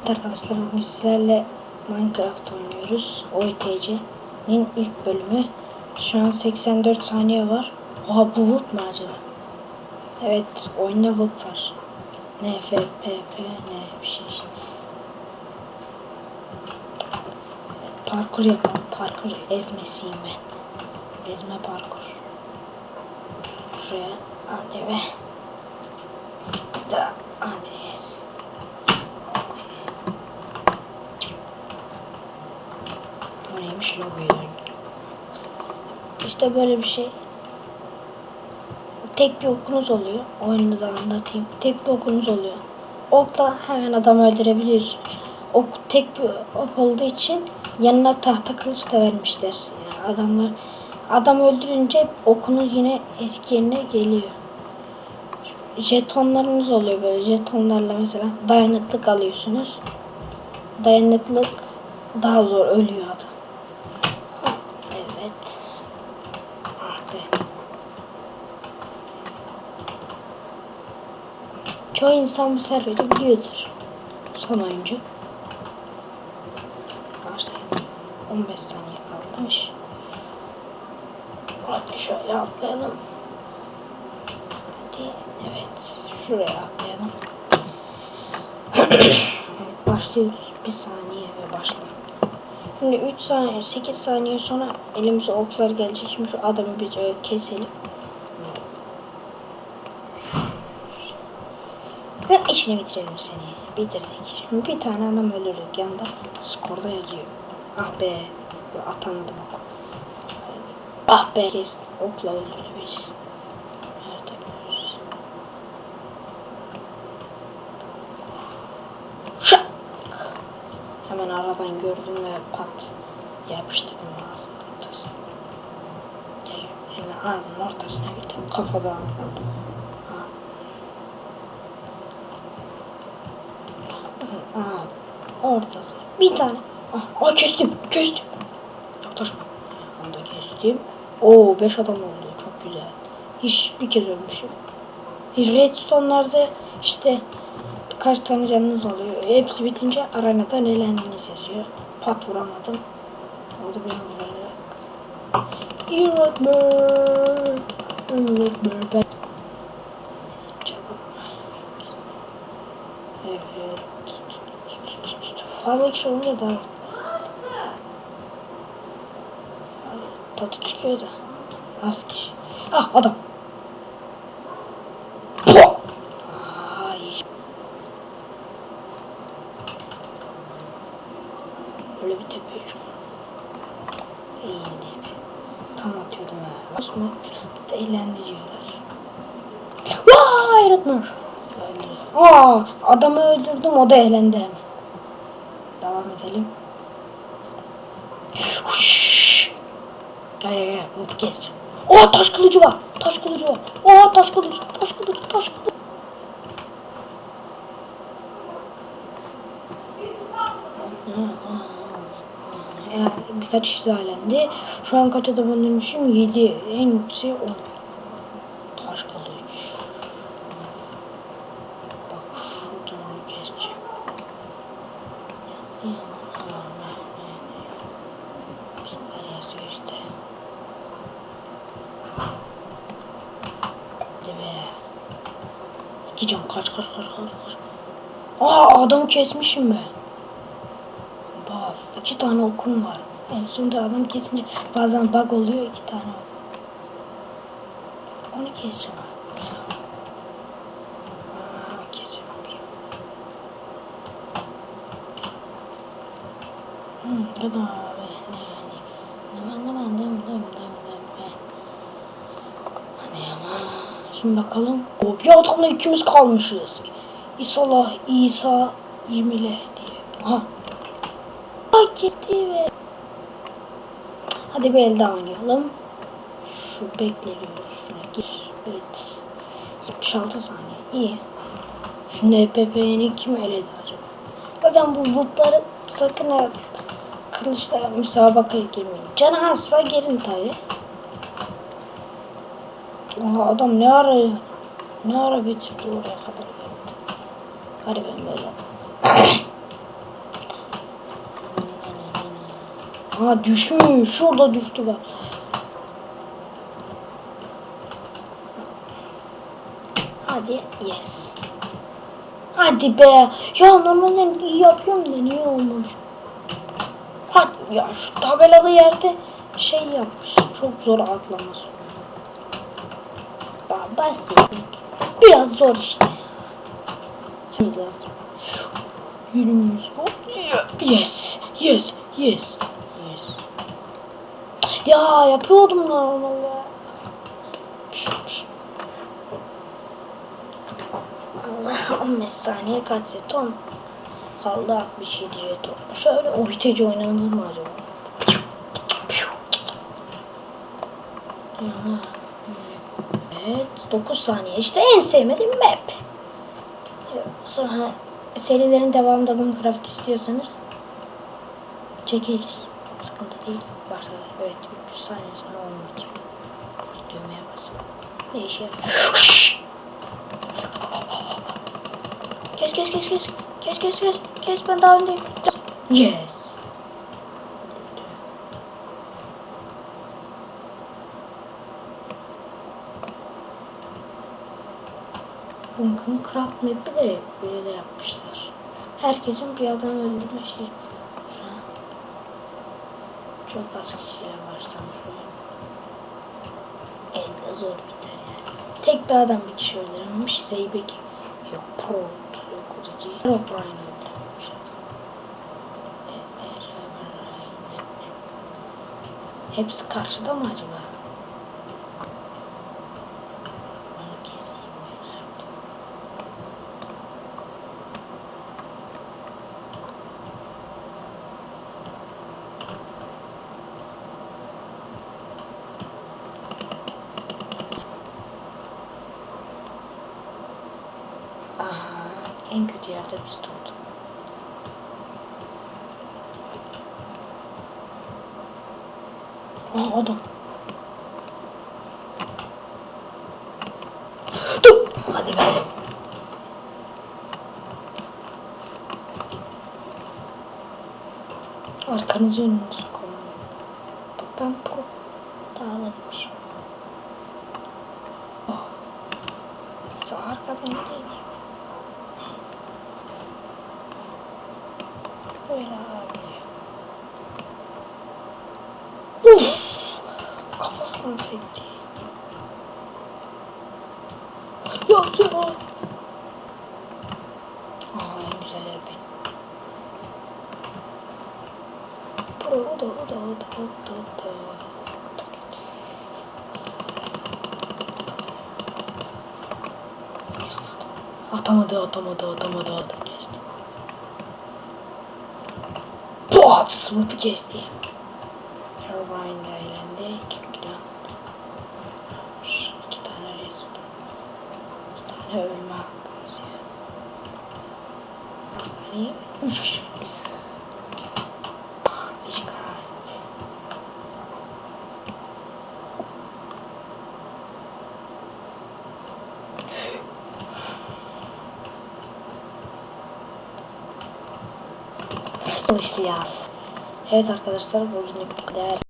Arkadaşlar biz sizlerle Minecraft oynuyoruz. OYTC'nin ilk bölümü. Şu an 84 saniye var. Oha, bu VUP mu acaba? Evet, oyunda VUP var. NFPP ne bir şey işte. Evet, parkur yapalım. Parkur ezmesiyim ben. Ezme parkur. Şuraya hadi be. Hadi yes. Neymiş logoyu? İşte böyle bir şey. Tek bir okunuz oluyor. Oyunu da anlatayım. Tek bir okunuz oluyor. Okla hemen adamı öldürebiliyorsunuz. Ok tek bir ok olduğu için yanına tahta kılıç da vermişler. Yani adam öldürünce okunuz yine eski yerine geliyor. Jetonlarınız oluyor böyle. Jetonlarla mesela dayanıklık alıyorsunuz. Dayanıklık daha zor ölüyor adam. Evet. Ah be. Çoğu insan bu serveri biliyordur. Son oyuncu. Başlayalım. 15 saniye kalmış. Hadi şöyle atlayalım. Hadi evet. Şuraya atlayalım. Evet, başlıyoruz. 1 saniye ve başlayalım. Şimdi 3 saniye, 8 saniye sonra elimize oklar gelecek. Şimdi şu adamı biz keselim. Ve işini bitirelim seni. Bitirdik. Şimdi bir tane adam öldürdük. Yanında skorda yazıyor. Ah be. Atamadım ok. Ah be. Kes. Okla öldürdü biz. Nerede görürüz? Şak. Hemen aradan gördüm ve pat. Yapıştırdım ağzının ortasına. Hemen ağzının ortasına gittim. Kafadan. Ortası. Bir tane. Kestim. Yaklaşma. Onu da kestim. 5 adam oldu. Çok güzel. Bir kez ölmüşüm. Redstone'larda işte kaç tane canınız oluyor. Hepsi bitince arenadan eğlendiğiniz yazıyor. Pat vuramadım. O da benim böyle. Erodmer. Ben. Evet. Fazla kişi olunca da tadı çıkıyor da az kişi. Adam. Böyle bir tepe şu. İyiydi. Tam atıyordum ha. Osman da eğlendiriyorlar. Yaratmıyor. Adamı öldürdüm, o da eğlendi hemen. Devam edelim. Gel. Bu kes. Taş kılıcı var. Taş kılıcı. Birkaç kişi zalendi. Şu an kaç adam öldürmüşüm? 7. En yükseği 10. Taş kılıç. Bak şuradan onu keseceğim. Yazıyor işte. Hadi be. 2 can kaç. Adamı kesmişim ben. Bak 2 tane okum var. En sonunda adam kesince bazen bug oluyor, 2 tane ok. Onu keseceğim. Keseceğim. Ya da abi hani ama şimdi bakalım. Bir adamla ikimiz kalmışız. İsa 20'le diye. Gitti ve hadi bir el daha oynayalım. Şu bekliyoruz. Şuna gir. Evet. 76 saniye. İyi. Şimdi EPP'ni kim eledi acaba? Zaten bu VUP'ları sakın ha kılıçla müsabakaya girmeyin. Canı azsa gelin tabi. Adam ne ara bitirdi oraya kadar geldi. Hadi ben böyle. Ha düşmüş. Şurada düştü bak. Hadi yes. Hadi be. Ya normalde iyi yapıyorum da niye olmamış? Hadi ya şu tabelalı yerde şey yapmış. Çok zor atlaması. Basit. Biraz zor işte. Hızlı. Yürümüyoruz. Yes. Yes. Yes. Yes. Ya yapıyordum normalde. Bir şey olmuş. Allah 15 saniye kaç jeton? Kaldı 67 jeton. Şöyle o viteci oynanır mı acaba? Evet 9 saniye. İşte en sevmediğim map. Sonra serilerin devamında Minecraft istiyorsanız çekeriz. Sıkıntı değil. Başlar. Evet 300 saniye sonra olmayacak. Düğmeye basın. Ne işe yarıyor? Kes ben daha öndeyim. Yes. Minecraft map'i de böyle yapmışlar. Herkesin bir adam öldürme şeyi. Şu an çok az kişiyle başlamış oyun. Elde zor biter yani. Tek bir adam bir kişi öldürememiş. Zeybek yok. Pro yok o da değil. Pro Brian öldürememiş. Hepsi karşıda mı acaba? Onu keseyim ben şimdi. Aha, en kötü yerde biz durduk. Aa adam. Dur. Hadi be. Arkanızı önünüzü koyun. Bak ben pro dağılırmış. Oh. Şu arkadan değil. Böyle abi. Uf. Kafasına sekti. Yok ya. Aa en güzel ev benim. Pro o da. Atamadı. Kesti. Pat! Sınıfı kesti. Herobrine de eğlendi. 2 tane redstone. 2 tane ölme hakkımız ya. Hani 3 kişi. 5 kalp. İşte ya. Evet arkadaşlar bugünlük bu kadar.